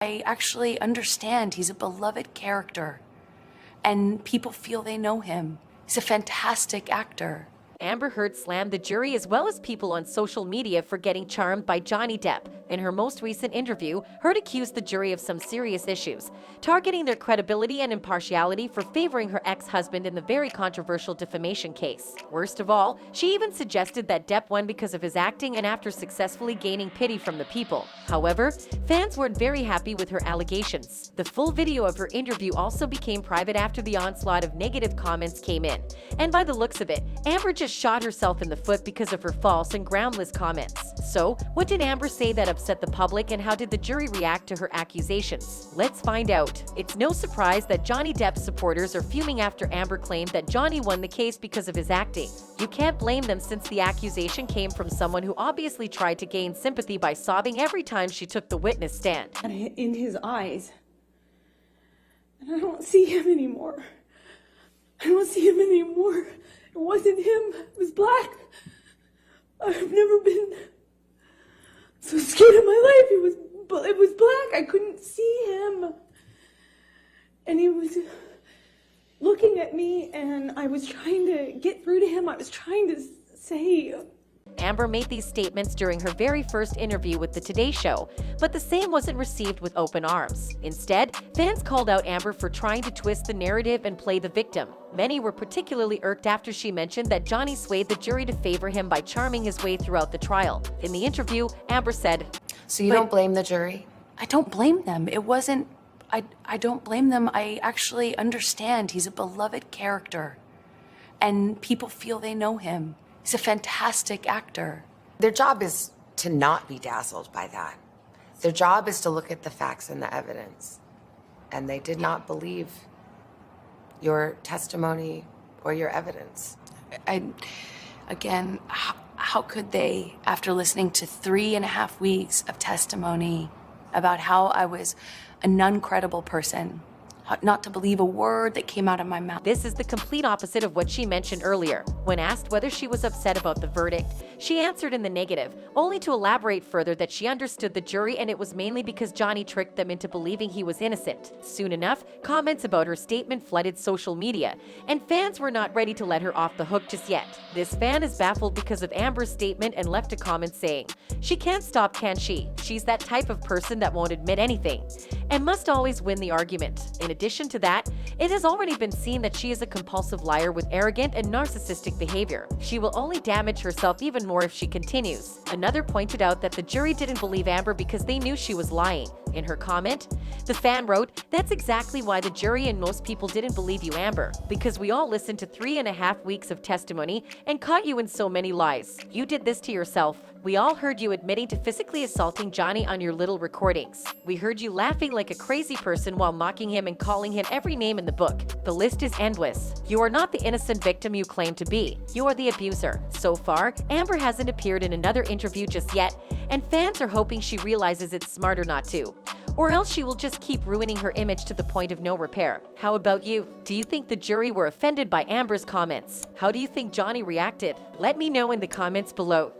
I actually understand he's a beloved character, and people feel they know him. He's a fantastic actor. Amber Heard slammed the jury as well as people on social media for getting charmed by Johnny Depp. In her most recent interview, Heard accused the jury of some serious issues, targeting their credibility and impartiality for favoring her ex-husband in the very controversial defamation case. Worst of all, she even suggested that Depp won because of his acting and after successfully gaining pity from the people. However, fans weren't very happy with her allegations. The full video of her interview also became private after the onslaught of negative comments came in. And by the looks of it, Amber just shot herself in the foot because of her false and groundless comments. So, what did Amber say that upset the public, and how did the jury react to her accusations? Let's find out. It's no surprise that Johnny Depp supporters are fuming after Amber claimed that Johnny won the case because of his acting. You can't blame them since the accusation came from someone who obviously tried to gain sympathy by sobbing every time she took the witness stand. In his eyes, and I don't see him anymore. I don't see him anymore. It wasn't him. It was black. I've never been so scared in my life. It was black. I couldn't see him. And he was looking at me, and I was trying to get through to him. I was trying to say... Amber made these statements during her very first interview with the Today Show, but the same wasn't received with open arms. Instead, fans called out Amber for trying to twist the narrative and play the victim. Many were particularly irked after she mentioned that Johnny swayed the jury to favor him by charming his way throughout the trial. In the interview, Amber said, So you don't blame the jury? I don't blame them. It wasn't... I don't blame them. I actually understand he's a beloved character, and people feel they know him. He's a fantastic actor. Their job is to not be dazzled by that. Their job is to look at the facts and the evidence. And they did not believe your testimony or your evidence. Again, how could they, after listening to 3.5 weeks of testimony about how I was an uncredible person, not to believe a word that came out of my mouth? This is the complete opposite of what she mentioned earlier. When asked whether she was upset about the verdict, she answered in the negative, only to elaborate further that she understood the jury and it was mainly because Johnny tricked them into believing he was innocent. Soon enough, comments about her statement flooded social media, and fans were not ready to let her off the hook just yet. This fan is baffled because of Amber's statement and left a comment saying, "She can't stop, can she? She's that type of person that won't admit anything and must always win the argument." In addition to that, it has already been seen that she is a compulsive liar with arrogant and narcissistic behavior. She will only damage herself even more if she continues. Another pointed out that the jury didn't believe Amber because they knew she was lying. In her comment, the fan wrote, "That's exactly why the jury and most people didn't believe you, Amber, because we all listened to 3.5 weeks of testimony and caught you in so many lies. You did this to yourself. We all heard you admitting to physically assaulting Johnny on your little recordings. We heard you laughing like a crazy person while mocking him and calling him every name in the book. The list is endless. You are not the innocent victim you claim to be. You are the abuser." So far, Amber hasn't appeared in another interview just yet, and fans are hoping she realizes it's smarter not to. Or else she will just keep ruining her image to the point of no repair. How about you? Do you think the jury were offended by Amber's comments? How do you think Johnny reacted? Let me know in the comments below.